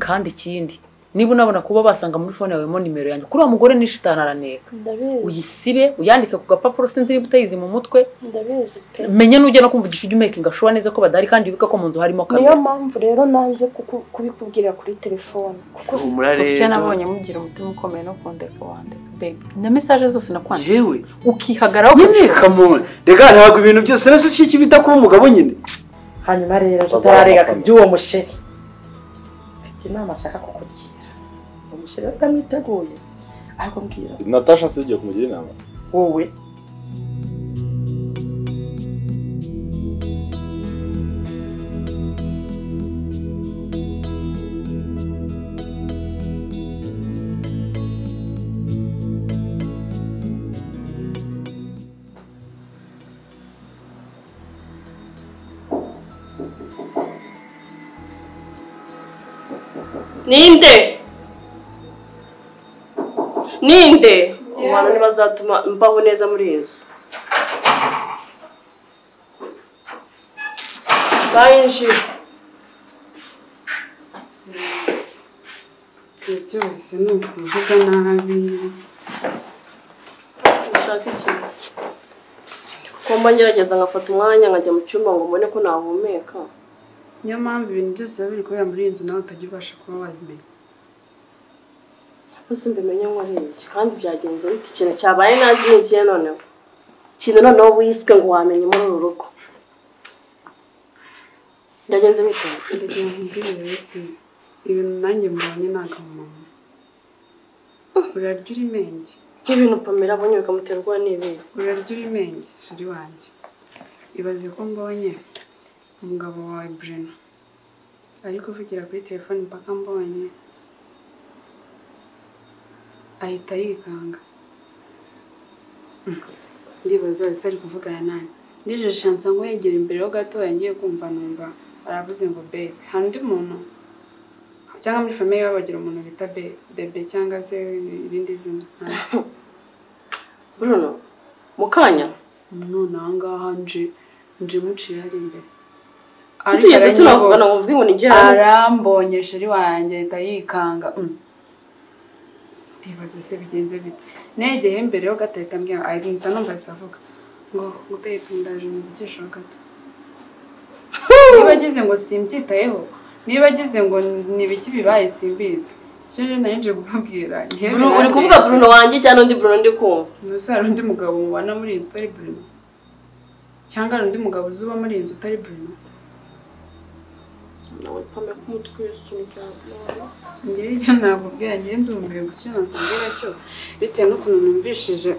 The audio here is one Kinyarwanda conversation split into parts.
kandi ikindi niba unabona kuba basanga muri phone yawe mo nimero yanjye kuri uwo mugore nishitana araneka uyisibe uyandike ku gapapuro sinzi niba utayizi mu mutwe ndabizi pe menye nujye no kumvugisha ujye making sure neza ko badari kandi ubika ko mu nzu harimo kamera niyo mpamvu rero nanze kubikubwira kuri telefone kuko gusa nabonye mugira umutima ukomeye no kundeka wandeka baby na message zose nakwandika ukihagaraho nyine kamone rega ntabwo ibintu byose nase iki kibita kuba umugabo nyine hanyuma rero tuzarega by'uwo musheri inama nshaka kukugira umusheri utamwiteguye ariko mbwira Natasha sigiye kumugira inama wowe Ninde umwana ni bazatuma mbaho neza muri inzu bayinji cyose no kuvuga nabi ushaka iki ko mba ngerageza ngafata umwanya nkajya mu cyumba ngo mbone ko nahumeka niyo mpamvu ibintu byose biba biri kubera muri iyi nzu nawe utajya ubasha kuba wabimenya gusa mbimenye ngo ari iki kandi byagenze bite ikintu cyabaye nazi ni ikihe noneho ikintu noneho wiswe ngo wamenye muri uru rugo byagenze bite ndagira ngo mbwire wese ibintu nanjye mbonye ntago mama urarya uri menge nk'ibintu Pamela abonye bikamuterwa n'ibintu urarya uri menge shiri wanjye ibaze ko mbonye umugabo wawe Bruno ari kuvugira kuri telefone mpaka mbonye ahita yikanga ndibaza ese ari kuvugana nani ndije chance ngo yegera imbere ho gato yangiye kumva numva aravuze ngo babe handi muntu cyangwa muri famille babagira umuntu bita bebe cyangwa se irindi zina Bruno mukanya none ahangaha nje muciye hari imbere tugeze tunavugana ngo mvuge ngo ni arambonye sheri wanjye ahita yikanga ndibaza se bigenze bite negeye imbere ho gato ahita mbwira ahita numva isavuga ngo babe ndaje muvugisha gato niba agize ngo simbyitayeho niba agize ngo nibiki bibaye simbizi sheri nanje kukubwira uri kuvuga Bruno wanjye cyane undi Bruno ndi kumva nusara undi mugabo mubana muri inzu utari Bruno cyangwa undi mugabo uzuba muri inzu utari Bruno nawe Pamela kumutwe sunika ngere icyo nakubwira ngiye ndumbiye gusa nakubwira cyo bitewe n'ukuntu numvishije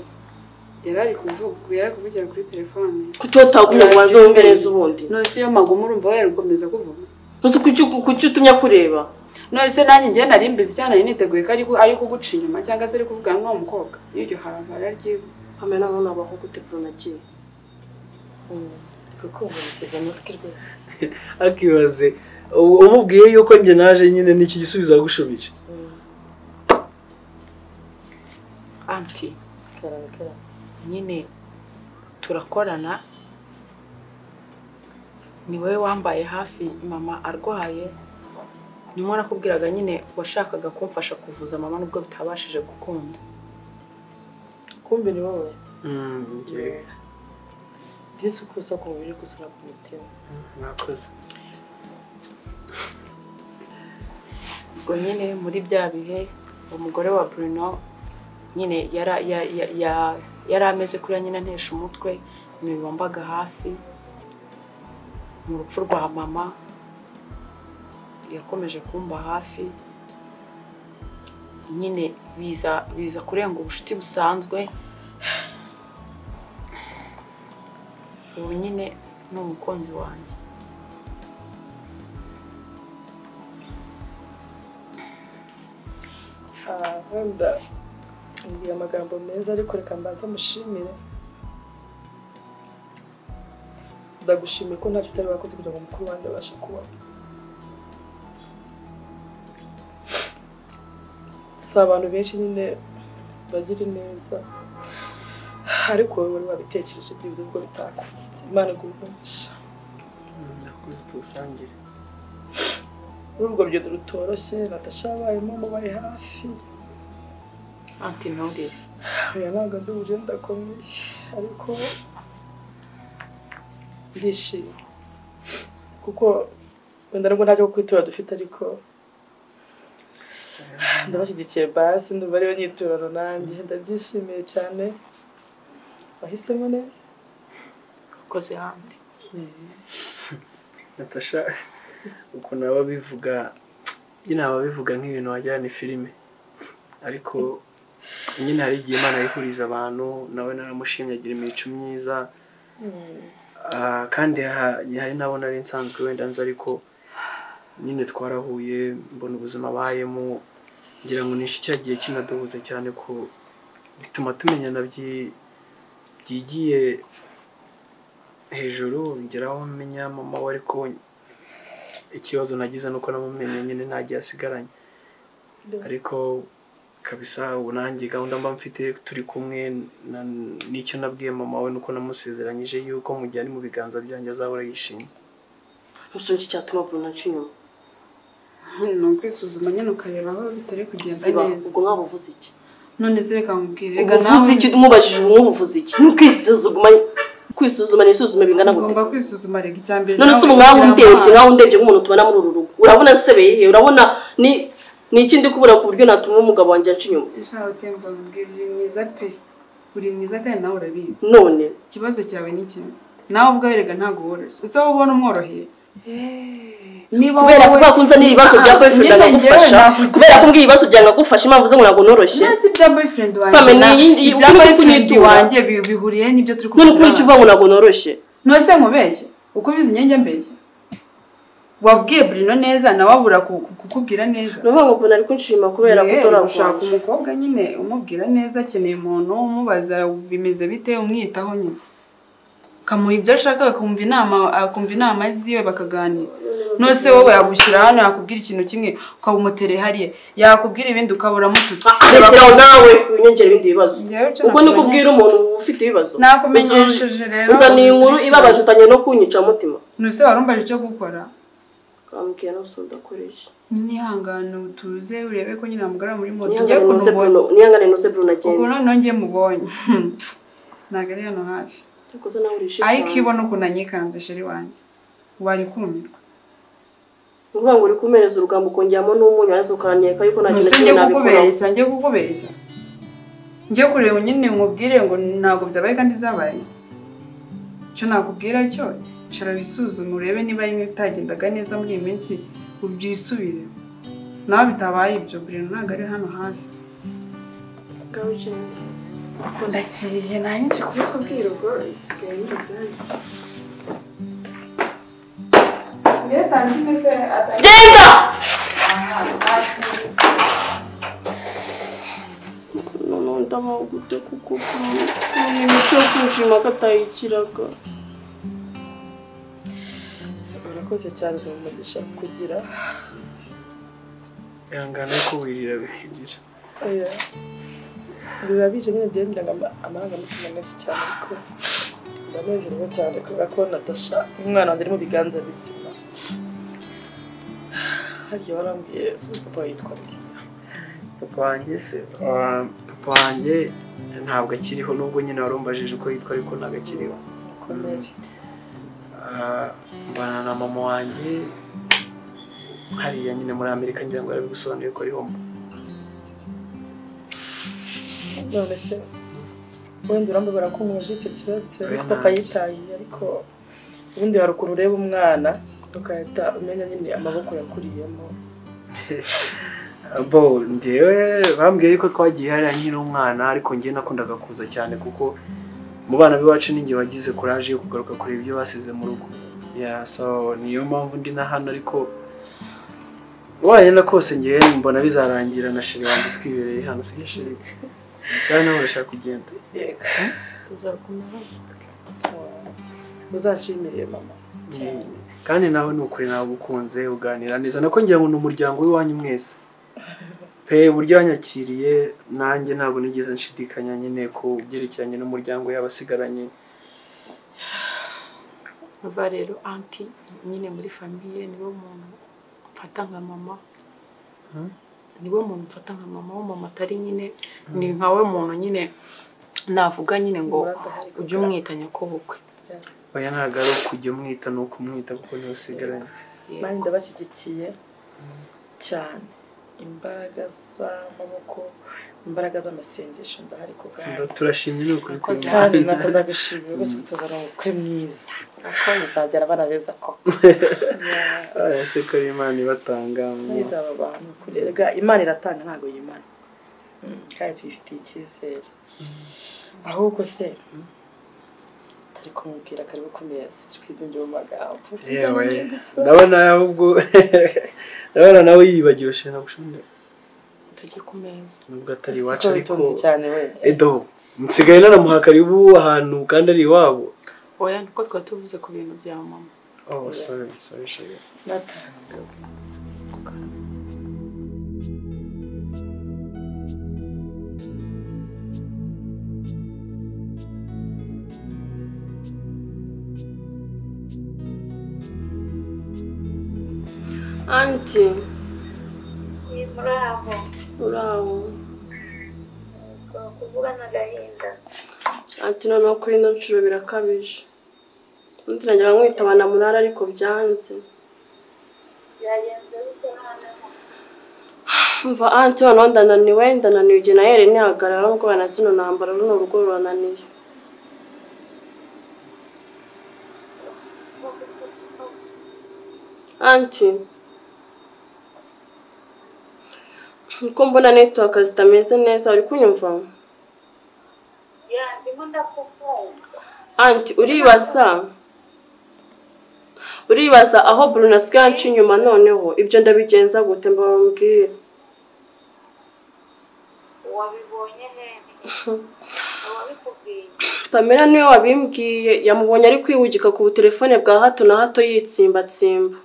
yarari kuvugira kuri telefone kucyo utagumye ngo wazumve neza ubundi none se yo magumu urumva we rukomeza kuvuga nose kucyo utumya kureba none se nanjye ngiye nari mbizi cyane nari niteguye ko ari kuguca inyuma cyangwa se ari kuvugana n'uwo mukobwa iryo harabara ryiwe Pamela none abaho gute Bruno agiye kuko ubuteze amatwi rwose akibaze umubwiye yuko njye naje nyine n'iki gisubizo agushubije anti karabikara nyine turakorana ni wowe wambaye hafi mama arwaye nimwe nakubwiraga nyine washakaga kumfasha kuvuza mama nubwo bitabashije gukunda kumbe ni wowe ngiye disukusa ku mubiri gusa na ku mutima nakoze ubwo nyine muri bya bihe umugore wa Bruno nyine yari ameze kuri nyine ntesha umutwe wambaga hafi mu rupfu rwa mama yakomeje kumba hafi nyine biza kurenga ubucuti busanzwe ubu nyine ni umukunzi wanjye wenda ngiye amagambo meza ariko reka mbanze mushimire ndagushimiye ko ntacyo utari wakoze kugira ngo mukuru wanjye abashe kubaho si abantu benshi nyine bagira neza ariko wowe wari wabitekereje byibuze ubwo bitakunze imana iguhe umugisha ndakuzi tuwusangire muri urwo rugendo rutoroshye Natasha yabayemo mubaye hafi anti ntudire oya ntabwo ndi uburyo ndakomeye ariko ndishimye kuko wenda nubwo ntacyo kwitura dufite ariko ndabashyigikiye basi ndumva ariyo nyiturano nanjye ndabyishimiye cyane wahisemo neza ukoze handi Natasha ukuntu baba bivuga nyine baba bivuga nk'ibintu wagira ni filime ariko nyine hari igihe Imana yihuriza abantu nawe naramushimye agira imico myiza kandi hari nabo nari nsanzwe wenda nzi ariko nyine twarahuye mbona ubuzima bayemo ngira ngo nishi cyagiye kinaduhuze cyane ko bituma tumenyana byigiye hejuru ngeraho menya mama we ariko ikibazo nagize nuko namumenye nyine ntagiye asigaranye ariko kabisa ubu nanjye gahunda mba mfite turi kumwe n'icyo nabwiye mama we nuko namusezeranyije yuko mu gihe ari mu biganza byanjye azahora yishimye Musonje cyatuma Bruno cyunyuma ni ukwisuzuma nyine ukareba aho bitari kugenda neza ubwo mwabuvuze iki none se reka nkubwire rega nawe iki umubajije umwubuvuze iki kwisuzuma n'isuzume bingana gute ugomba kwisuzuma rega icyambere none se umwawe undebye nk'umuntu tubana muri uru rugo urabona sebeye he urabona ni ikindi kubura ku buryo natuma umugabo wanjye anca inyuma ishaka temva mbwira uri mwiza pe uri mwiza kandi nawe urabizi none ikibazo cyawe ni kimwe nawe ubwawe rega ntabwo woroshye ese wowe ubona umworoheye kubera kuba kunzanira ibibazo bya boyfriend agufasha kubera ko mbwiye ibibazo byanga gufasha impamvu zo ngo ntabwo noroshye nasi bya boyfriend wanjye bihuriye n'ibyo turi kuvuga none kuko uvuga ngo ntabwo noroshye nose nkubeshye uko bizi nyenye mbeshye wabwiye Bruno neza nawe abura kukubwira neza nuvuga ngo Bruno ari kunshima kubera ko ushaka umukobwa nyine umubwira neza akeneye umuntu umubaza bimeze bite umwitaho nyine kamuha ibyo ashaka akumva inama ziwe bakaganira nose wowe yagushyira hano yakubwira ikintu kimwe ukabumutereye hariya yakubwira ibindi ukabura mututse rekeraho nawe winyongera ibindi bibazo kuko ni kubwira umuntu ufite ibibazo nakumenyesheje rero uzaniye inkuru ibabaje utanye no kunyica mutima nose warumbaje icyo gukora kambwiye no sondakoresha nihangane utuze urebe ko nyine amugara muri moto nihangane nose Bruno agenda ubwo none ngiye mubonye ntago ari hano hafi ariko ibona ukuntu anyikanze sheri wanjye wari kumirwa uvuga ngo uri kumereza urugambo kongeramo n'umunyu araza ukanyeka yuko nta kintu kimwe nabikora ngiye kukubeshya ngiye kureba nyine nkubwire ngo ntabwo byabaye kandi byabaye cyo nakubwira cyo cara bisuzume urebe niba bitagendaga neza muri iyi minsi ubyisubire nawe bitabaye ibyo Bruno ntabwo ari hano hafi ndakiriye nanyinshi kubikubwira ubwo bisigaye birazanye genda none ndabaho gute kuko imico kunshima ko atayikiraga urakoze cyane umugisha kugira ihangane ko wirira bihingira biba bije nyine ndendera amarangamutima menshi cyane ariko ndanezerewe cyane kubera ko Natasha umwana wanjye ari mu biganza bizima harya warambwiye papa yitwa nde papa wanjye ntabwo akiriho nubwo nyine warumbajije uko yitwa ariko ntabwo akiriho mbana na mama wanjye hariya nyine muri Amerika ngira ngo arabigusobanuriye ko ari hombo none se wenda urambabara ko umuje icyo kibazo cyane ko papa yitahiye ariko ubundi hari ukuntu ureba umwana ukahita umenya nyine amaboko yakuriyemo bo njyewe bambwiye yuko twagiye hariya nkiri umwana ariko njye nakundaga kuza cyane kuko mu bana b'iwacu ninjye wagize courage yo kugaruka kureba ibyo basize mu rugo so niyo mpamvu ndi na hano ariko wayenda kose njyewe mbona bizarangira na sheri wanjye twibereye hano si sheri cyane nawe urashaka kugenda tuzakumara uzanshimire mama cyane kandi nawe ni ukuri nawe ukunze uganira neza nako ngira ngo ni umuryango w'iwanyu mwese pe uburyo wanyakiriye nanjye ntabwo nigeze nshidikanya nyine ko byerekeranye n'umuryango y'abasigaranye aba rero anti nyine muri famiye nibo muntu mfata nka mama niwe muntu mfata nka mama wo mama atari nyine ni nkawe muntu nyine navuga nyine ngo ujye umwita nyakobukwe oya ntabwo ari ukujya umwita ni ukumwita kuko niwe usigaranye mani ndabashyigikiye cyane imbaraga z'amaboko imbaraga z'amasengesho ndahari ku bwanyu turashimye ni ukuri kandi natandabishimiye rwose bituzana ubukwe mwiza ko bizabyara abana beza koko ese ko Imana ibatanga mwiza aba bantu kurega Imana iratanga ntago yimana kandi twifitiye icyizere ahubwo se tari kumubwira karibu ku meza twizingiye mu magambo yewe ndabona ahubwo ndabona nawe yibagiwe shena gushinde tujye ku meza nubwo atari iwacu ariko cyane we edo nsigaye naramuha karibu ahantu kandi ari iwabo oya niko twari tuvuze ku bintu bya mama oh sorry shege natanga Auntie, Bravo. uraho. Kuvuga n'agahinda. Auntie noneho kuri ino nshuro birakabije. Undi najyaga nkwitabana murara ariko byanze. Byagenze bite hano? Mva auntie noneho ndananiwe igihe nahere nihagarara nubwo bana zino ntambara runo rugo rurananiye. Auntie, uko mbona network zitameze neza uri kunyumva? Ndimo ndakukumva. Auntie, uribaza aho Bruno asigaye anca inyuma noneho ibyo ndabigenza gute mbabwire? Wabibonye neza. Wabikubwiye. Pamela niwe wabimbwiye, yamubonye ari kwihugika ku telefone bwa hato na hato yitsimbatsimba.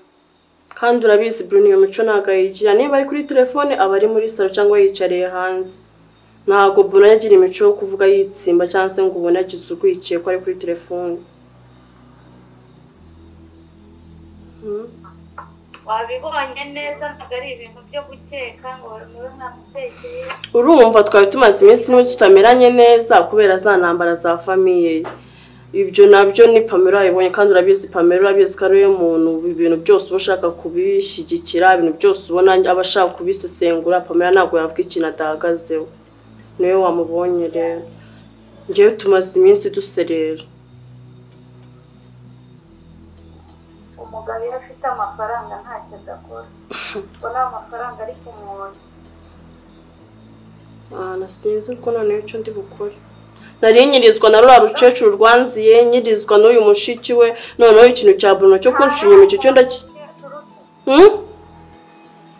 Kandi urabizi Bruno iyo mico ntago yigira, niba ari kuri telefone aba ari muri salo cyangwa yicariye hanze. Ntago Bruno yagira imico yo kuvuga yitsimba cyangwa se ngo ubone agize urwiciye ko ari kuri telefone. Wabibonye neza ntabwo ari ibintu byo gukeka ngo mube mwamukekeye. Urumva twari tumaze iminsi n'ubu tutameranye neza kubera za ntambara za famiye. Ibyo nabyo ni Pamela yibonye kandi urabizi Pamela urabizi ko ari umuntu ibintu byose uba ushaka kubishyigikira, ibintu byose ubona aba ashaka kubisesengura. Pamela ntabwo yavuga ikintu adahagazeho, niwe wamubonye rero. Ngewe tumaze iminsi duserera. Umugabo iyo afite amafaranga ntacyo adakora. Ubona amafaranga ari ku muntu. Nasinzi ko noneho icyo ndi bukore. Nari nyirizwa na rura rucecuru rwanziye, nyirizwa n'uyu mushiki we, noneho ikintu cya Bruno cyo kunshinyuma icyo cyo ndaki.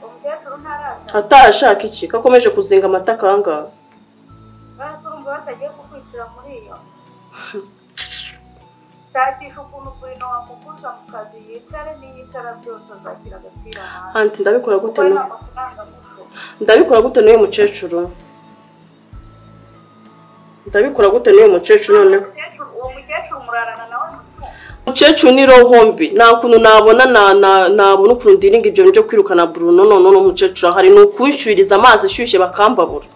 Umukecuru ntaraza. Atashaka iki kakomeje kuzinga amata kanga. Basi urumva batagiye kukwicira muri iyo. Shakisha ukuntu Bruno wamukuza mu kazi yicare n'iyicara byose azakira agapira hanze. Anti ndabikora gute Kuko no? amafaranga muto. Ndabikora gute n'uyu mukecuru? Ndabikora gute n'uyu mukecuru noneho? Uwo mukecuru murarana nawe muto. Mukecuru ni rohombi, nta kuntu nabona nabona ukuntu ndiringa ibyo byo kwirukana Bruno none n'umukecuru hari n'ukwishyuririza amazi ashyushye bakambabura.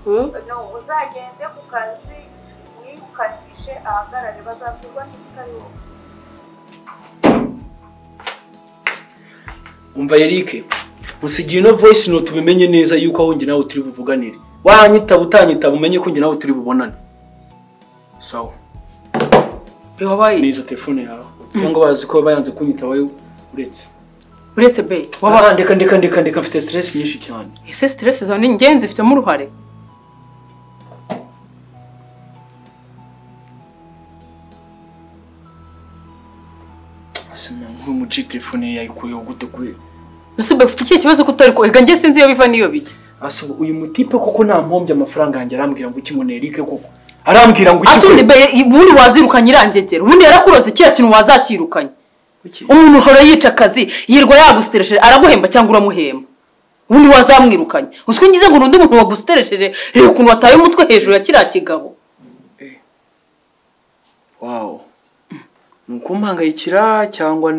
No, uzagende ku kazi wirukanishe ahagarare bazabwirwa n'ikari wowe. umva Eric usigiye no voice note ubimenye neza yuko aho nge nawe turi buvuganire wanyitaba utanyitaba umenye ko nge nawe turi bubonane sawa be wabaye nizo telefone yawe cyangwa bazi ko bayanze kunyitaba yo uretse be waba ndeka mfite stress nyinshi cyane ese stress zawe ni ingenzi ifitemo uruhare. asema nk'umuci telefone yayikuyeho gute kwe Nasubwe ufite iki kibazo kutari ko ega nge sinzi iyo biva niyo bijya. asaba uyu mutipe koko nta mpombye amafaranga yanjye arambwira ngo ikimone Eric koko arambwira ngo Asundi be ubundi wazirukanye irangegera ubundi yarakuroze kiya kintu wazakirukanye. Umuntu hora yica akazi yirwa yagusteresheje araguhemba cyangwa uramuhemba. Ubundi wazamwirukanye. Uswe ngize ngo nundi muntu wagusteresheje rero ukuntu wataye umutwe hejuru ya kiriya kigabo. Wow. nukumpangayikira cyangwa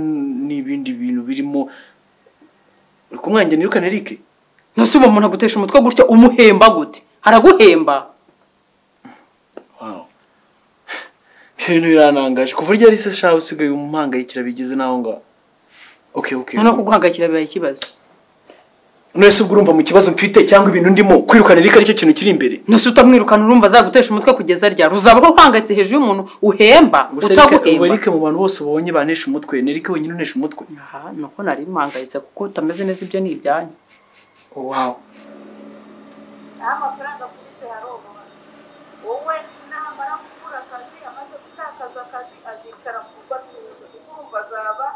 n'ibindi bintu birimo uri kumwanjye nirukane Eric Nasuba umuntu agutesha umutwe gutyo umuhemba gute haraguhemba wow ibintu biranangaje kuva ryari se shaho usigaye umumpangayikira bigeze naho nga okay none kuguhangayikira bibaye ikibazo Nese ubwo urumva mu kibazo mfite cyangwa ibintu ndimo kwirukana Eric aricyo kintu kiri imbere Nose utamwirukana urumva azagutesha umutwe kugeza rya ruzabaho uhangayitse hejuru y'umuntu uhemba utaguhemba Eric mu bantu bose ubonye banesha umutwe Eric wenyine unesha umutwe aha nuko nari mpangayitse kuko utameze neza ibyo ni ibyanyu wow amafaranga kuri haroba wowe namara gukura akazi amaze gutakaza akazi azicara mu rugo urumva azaba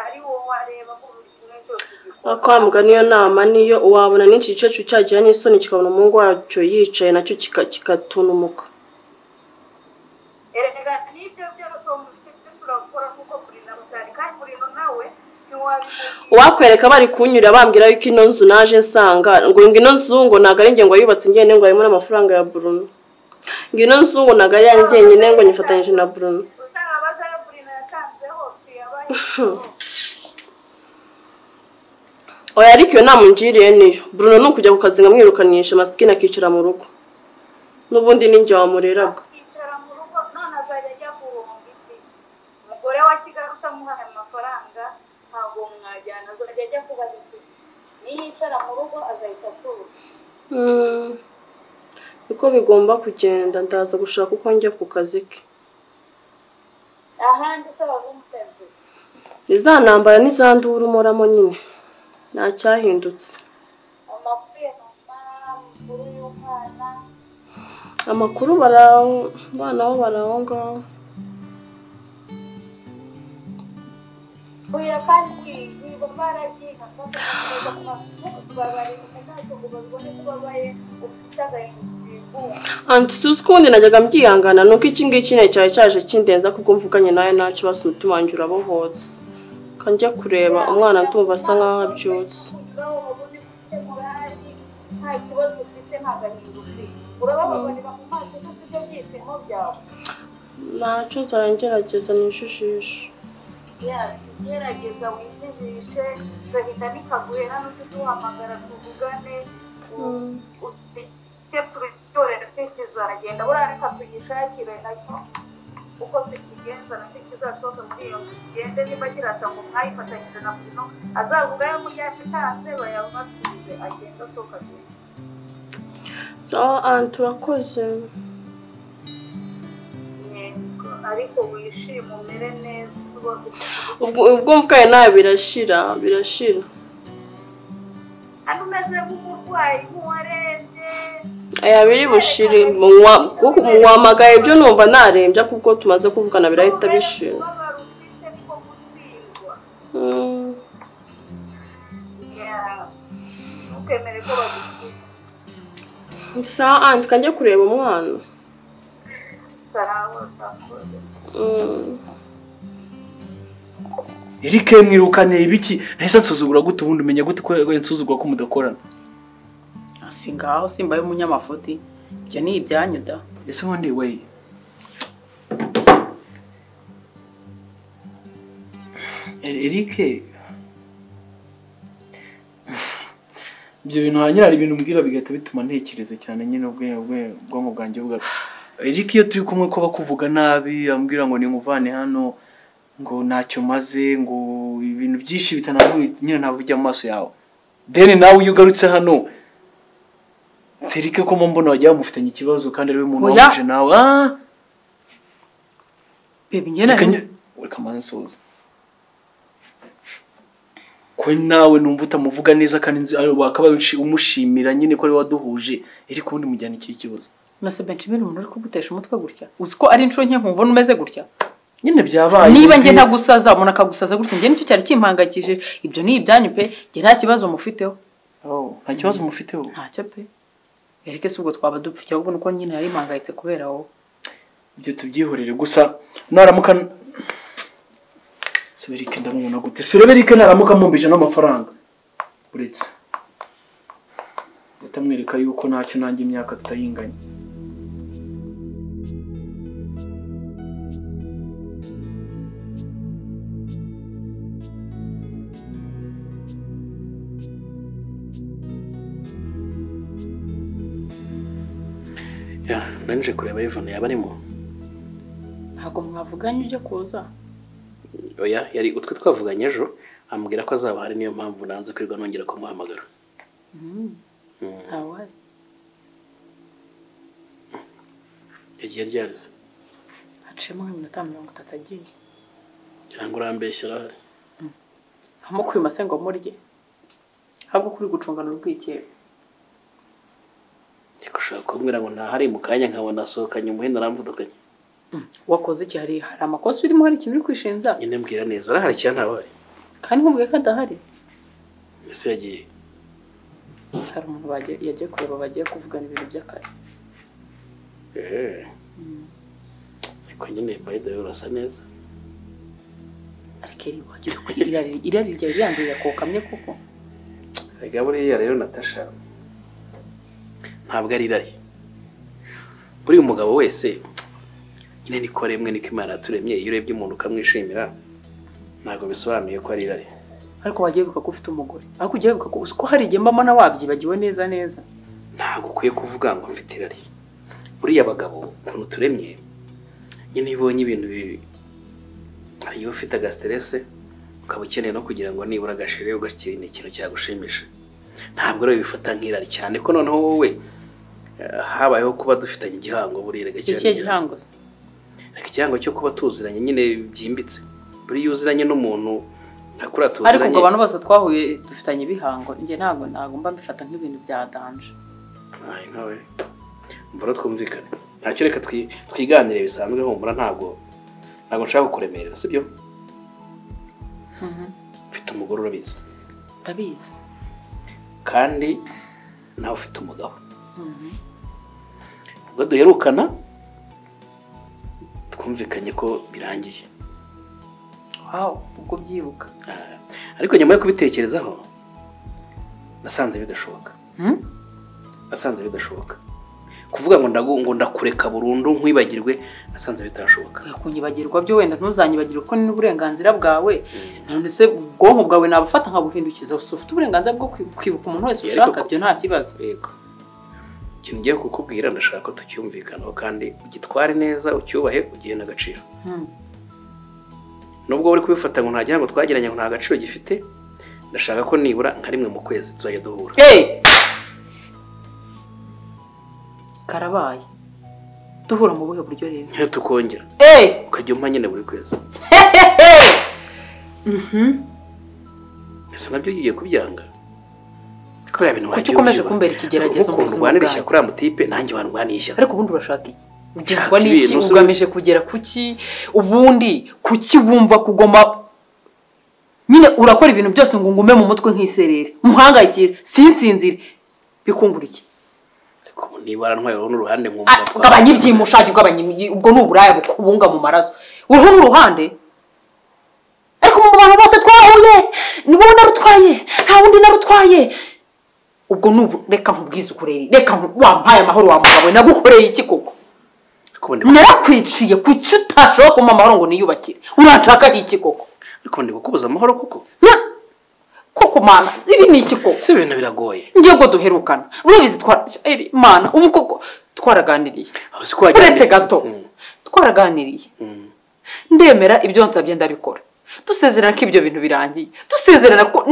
ari wowe areba ko buri kimwe cyose akwambwa niyo nama niyo wabona n'ikicecu cyagira n'isoni kikabona umuhungu wacyo yicaye nacyo kikatunumuka erega nibyo byose turakora kuko buri namutari kandi buri nawe wakwereka bari kunyura bambwira yuko ino nzu naje nsanga ngo ino nzu ngo naga ari nge ngo yubatse ngene ngo harimo n'amafaranga ya Bruno ngo ino nzu ngo naga ari yanjye nyine ngo nyifatanyije na Bruno oya ariko iyo namungiriye niyo Bruno nukujya ku kazi nkamwirukanisha masikini akicara mu rugo n'ubundi ninjye wamureraga umugore wa Kigali utamuhaye amafaranga ntabwo mwajyana azajya ajya kubaza niyicara mu rugo azahita atuza niko bigomba kugenda ndaza gushaka uko njya ku kazi ke ahandi se bazumutenze izanambara n'izandura umuramo nyine nta cyahindutse amakuru bana bo baraho ngaho oya kandi niba baragiye nkakomeza kubabari ntacyo kubabone kubabaye ufitagaye anti sukundi najyaga mbyihangana nuko iki ngiki ne cyaje cyaje kindenza kubwo mvuganye nawe nacu basi umutima wanjye urabohotse kanjya kureba umwana ndumva asa nkaho abyutse nta kibazo ufite nta gahinda ufite urabababarira mu maso se ibyo byishimo byawe ntacyo nzagerageza nijijishe gerageza wijijishe gahita nikaguhera n'utuduhamagara tuvugane turyorere se kizagenda buriya reka tugishakire nacyo uko tukigenza nacyo kizasohoka muri iyo nzu kigende niba kirasa ngo mwayifatanyije na Bruno azavuga yo muri yatanze bayabasubize agenda asohoka sawa anti urakoze ariko wishime umere neza ubwo mvugaye nawe birashira hano umeze nk'umurwayi nk'uwarembye aya biri bushiri muwamagaye ibyo numva narembye kuko tumaze kuvugana birahita bishira ntukemere ko bagusiga sawa anti kanjye kureba umwana Eric mwirukane ibiki nahise nsuzugura gute ubundi umenya gute ko nsuzugura ko mudakorana singaho simbaye umunyamafuti ibyo ni ibyanyu da ese ubundi we Eric ibyo bintu hanyira ari ibintu mbwira bigahita bituma ntekereza cyane nyine ubwonko bwanjye bwa Eric iyo turi kumwe ko bakuvuga nabi ambwira ngo ni nkuvane hano ngo ntacyo maze ngo ibintu byinshi bitanavuye nyine ntavuge amaso yawe then nawe iyo ugarutse hano Eric ko mbona wajya mufitanye ikibazo kandi ari we muntu wamuje nawe bebe ngena kamansoza ko nawe numva utamuvuga neza kandi wakaba umushimira nyine ko ari waduhuje Eric ubundi mujyana iki kibazo nase benchimira umuntu ari kugutesha umutwe gutya uzi ko ari inshuro nke nkubona umeze gutya nyine byabaye niba nge ntagusaza umuntu akagusaza gutya nge nicyo cyari kimpangakije ibyo ni ibyanyu pe nge nta kibazo mufiteho nta kibazo mufiteho ntacyo pe Eric se ubwo twaba dupfike ahubwo nuko nyine yari impangayitse kubera wowe ibyo tubyihorere gusa naramuka Eric ndamubona gute Eric naramuka mumbije n'amafaranga uretse utamwereka yuko ntacyo nanjye imyaka tutayinganya ya nanije kureba Yvonne yaba arimo. ntabwo mwavuganye ujya kuza. Oya yari utwe twavuganye ejo ambwira ko azaba hari niyo mpamvu nanze kwirirwa nongera kumuhamagara. Ntawe Yagiye ryarize. haciyemo nk'iminota 30 agiye. Cyangwa urambeshya arahari. Amukwima se ngo murye. Ahubwo kuri gucungana urwikekwe. Ndikushaka kumbwira ngo ntahari mu kanya nkabona asohokanye umuhenda aramvudukanye. Wakoze iki hari amakosa urimo hari ikintu uri kwishinza? Nyine mbwira neza arahari cyane ntabari. Kandi nkubwiye ko adahari. Ese yagiye. Hari umuntu yagiye kureba bagiye kuvugana ibintu by'akazi. Ariko nyine by the way urasa neza. Ariko irari ryawe ryanze yakokamye koko. Rega buriya rero Natasha ntabwo ari irari. Buri umugabo wese nyine niko remwe niko Imana yaturemye iyo urebye umuntu ukamwishimira ntabwo bisobanuye ko ari irari. Ariko wagiye buka ko ufite umugore. Ariko ugiye buka ko hari igihe mbama na wabyibagiwe neza. Ntabwo ukwiye kuvuga ngo mfite irari. Buriya abagabo ukuntu turemye nyine ibonye ibintu iyo ufite agastress ukaba ukeneye no kugira ngo nibura agashire ugakira ikintu cyagushimisha. Ntabwo rero bifata nk'irari cyane ko noneho wowe habayeho kuba dufitanye igihango buriya gake cyane. Igihango se? Reka igihango cyo kuba tuziranye nyine byimbitse. Buri yuziranye n'umuntu akura tuziranye. Ariko ngo abantu bose twahuye dufitanye ibihango. Nge ntabwo mba mbifata nk'ibintu bya danje. Ai nawe. Mbona twumvikane. Ntacyo reka twiganire bisanzwe humura ntabwo nshaka kuremerera sibyo? Mfite umugore urabizi. Ndabizi. Kandi nawe ufite umugabo. Ubwo duherukana twumvikanye ko birangiye. Wow, ubwo byibuka. Ariko nyuma yo kubitekerezaho nasanze bidashoboka. Nasanze bidashoboka. Kuvuga ngo ndakureka burundu nkwibagirwe nasanze bitashoboka. Kunyibagirwa byo wenda ntuzanyibagirwe ko ni uburenganzira bwawe. None se ubwonko bwawe nabufata nkabuhindukiza ufite uburenganzira bwo kwibuka umuntu wese ushaka byo nta kibazo. Yego. Ikintu ngiye kukubwira ndashaka ko tucyumvikanaho kandi ugitware neza ucyubahe ugiye n'agaciro. Nubwo uri kubifata ngo nta gihango twagiranye ngo nta gaciro gifite ndashaka ko nibura nka rimwe mu kwezi tuzajya duhura. Karabaye. Duhura mu buhe buryo rero? Nyo tukongera. Ukajya umpa nyine buri kwezi. Ese nabyo ugiye kubyanga? Kora ibintu wagiye. Kuki ukomeje kumbera ikigeragezo mu buzima bwawe? Wanirishya kuri amutipe nanjye wanirishya. Ariko ubundi urashaka iki? Ugenzwa n'iki ugamije kugera kuki ubundi kuki wumva kugoma nyine urakora ibintu byose ngo ngume mu mutwe nk'iserere. Muhangayikira sinsinzire bikungura iki? Niba arantwaye n'uruhande nkumva ugabanya ibyimushaki ugabanya ubwo n'uburaya bukubunga mu maraso uruhu n'uruhande. Ariko mu bantu bose twahuye ni wowe narutwaye nta wundi narutwaye. Ubwo n'ubu reka nkubwize ukureri reka wampaye amahoro wa mugabo nagukoreye iki koko? Narakwiciye kuki utashobora kumpa amahoro ngo niyubakire uranshaka iki koko? Ariko ndi gukubuza amahoro koko? Koko mana ibi ni iki koko? Si ibintu biragoye. Ngiye ngo duherukana urabizi mana ubu koko twaraganiriye. Uretse gato twaraganiriye. Ndemera ibyo nsabye ndabikora. Dusezerana ko ibyo bintu birangiye. Dusezerana ko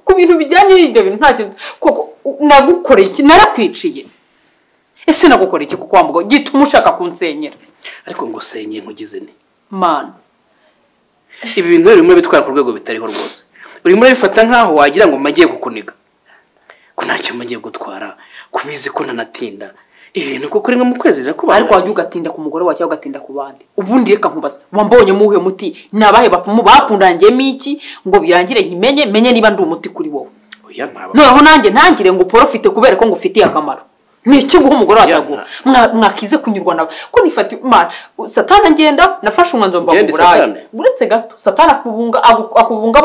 ku bintu bijyanye n'ibyo bintu nta kintu koko nagukoreye iki narakwiciye. Ese nagukoreye iki kuko wamugo gituma ushaka kunsenyera? Ariko ngo senye nkugize ne mana. Ibi bintu bimwe bitwara ku rwego bitariho rwose. Urimo bifata nkaho wagira ngo magiye kukuniga. Ko ntacyo magiye gutwara kubizi ko ntanatinda. Ibintu kuko rimwe mu kwezi rakuba. Ariko wajya ugatinda ku mugore wacu ugatinda ku bandi. Ubundi reka nkubaza wambonye muhe muti nabahe bapfumu bakundangiye miki ngo birangire menye niba ndi umuti kuri wowe. Oya ntaba. Noneho nanjye ntangire ngo profite kubera ko ngufitiye akamaro. Niki ngo umugore watago mwakize kunyurwa nawe ko nifati Imana Satana ngenda nafashe umwanzo mba burayi buretse gato Satana akubungamo ukambunga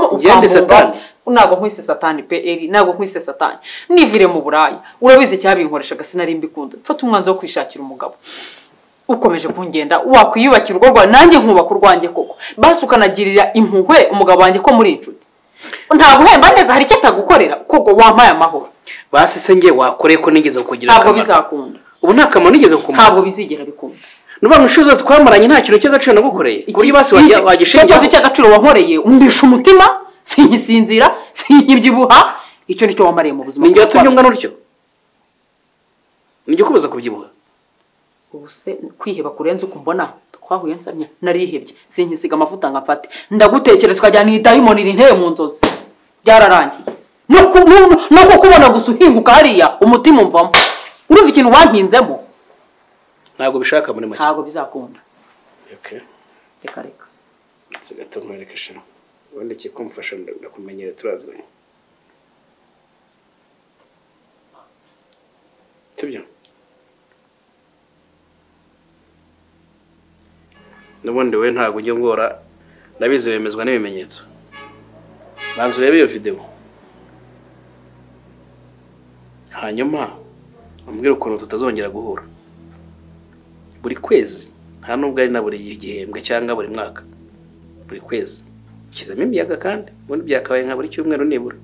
nago nkwise Satani PL nago nkwise Satani nivire mu burayi urabize cyabinkoresha gasinari mbikunze mfata umwanzo wo kwishakira umugabo ukomeje kungenda wakwiyubakira urwo rwa nanjye nkubaka urwanjye koko basi ukanagirira impuhwe umugabo wanjye ko muri inshuti nta guhemba neza hari icyo atagukorera koko wampaye amahoro basi se nge wakoreye ko nigeze kugira ntabwo bizakunda ubu nta kamaro nigeze kukumara ntabwo bizigera bikunda nuva mu nshuzo twamaranye nta kintu cy'agaciro nagukoreye ku buryo basi wagishingira cyakoze cy'agaciro wankoreye umbisha umutima singisinzira sinkibyibuha icyo nicyo wamariye mu buzima ninjye watumye ungana utyo ninjye ukubuza kubyibuha ubu se kwiheba kurenze uko mbona twahuye nsabye narihebye sinkisiga amavuta ngafate ndagutekereza ukajyana iyi dayimoni inteye mu nzozi byararangiye no kukubona gusa uhinguka hariya umutima umvamo urumva ikintu wampinzemo ntabwo bishaka muri make ntabwo bizakunda okay reka gato nkwereke shino ubundi kikumfasha ndakumenyere turaziranye sibyo n'ubundi we ntabwo ujya ngora ndabizi wemezwa n'ibimenyetso banza urebe iyo video hanyuma umbwire ukuntu tutazongera guhura buri kwezi nta nubwo ari na buri gihembwe cyangwa buri mwaka buri kwezi kizamo imiyaga kandi ubundi byakabaye nka buri cyumweru nibura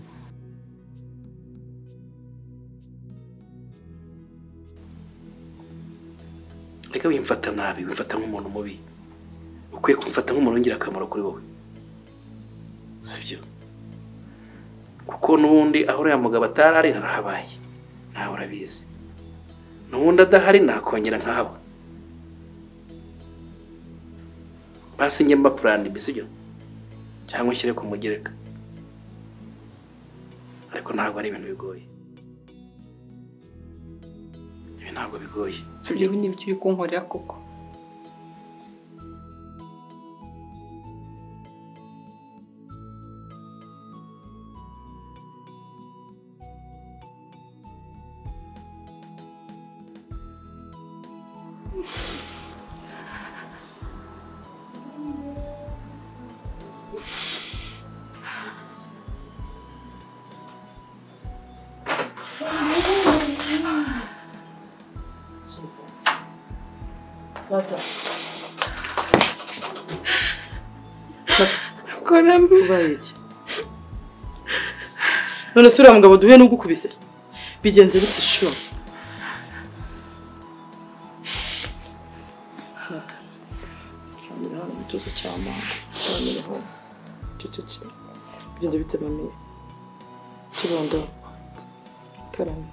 reka wimfata nabi wimfata nk'umuntu mubi ukwiye kumfata nk'umuntu w'ingirakamaro kuri wowe sibyo kuko n'ubundi aho uriya mugabo atarari narahabaye nawe urabizi n'ubundi adahari nakongera nkahaba basi njye mba plan B sibyo cyangwa nshyire ku mugereka ariko ntabwo ari ibintu bigoye ibi ntabwo bigoye sibyo ibindi bikiri kunkorera koko Ubayiki none sura mugabo duhe nubwo ukubise bigenze bite sho kamera mutuzo cyama kamera ho cece bigenze bite mami kibondo karame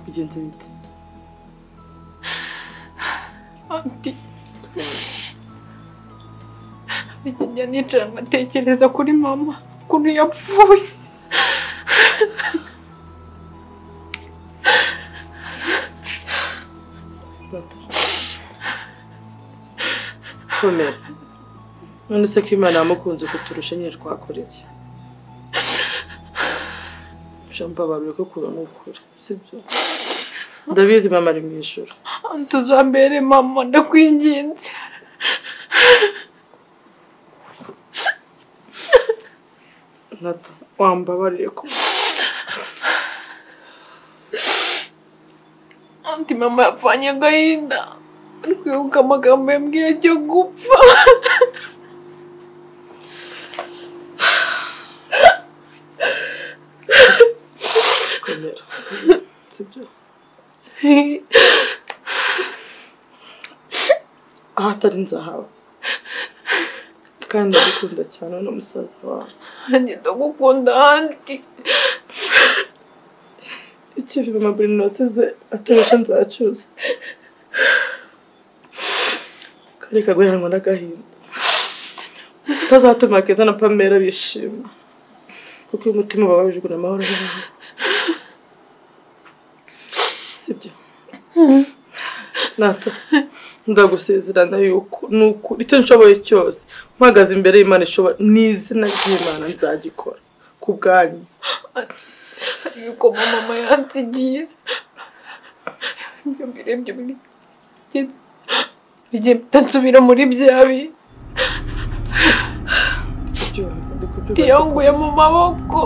bigenze bite anti bijya nicara amatekereza kuri mama ukuntu yapfuye komera none se ko Imana yamukunze kuturusha nyine twakora iki mbabarira ko kurana ukuri sibyo ndabizi mama ari mu ijuru tuzambere mama ndakwinginze nata wambabariye ko anti mama yapfanye agahinda ari kwibuka amagambo yambwiye ajya gupfa komera sibyo ahatari nzahawe kandi ndagukunda cyane n'umusaza wawe nanjye ndagukunda anti ikivi mama Bruno wasize aturisha nzacyusa kari kagweranwa n'agahinda utazatuma Keza na Pamela bishima kuko uyu mutima bababijwe n'amahoro n'amahoro sibyo nata ndagusezerana yuko nuko icyo nshoboye cyose mpagaze imbere y'Imana ishobora n'izina ry'Imana nzagikora ku bwanyu yuko mama yansigiye ibyo birebye bigiye nsubira muri byabi ibyo tiyanguye mu maboko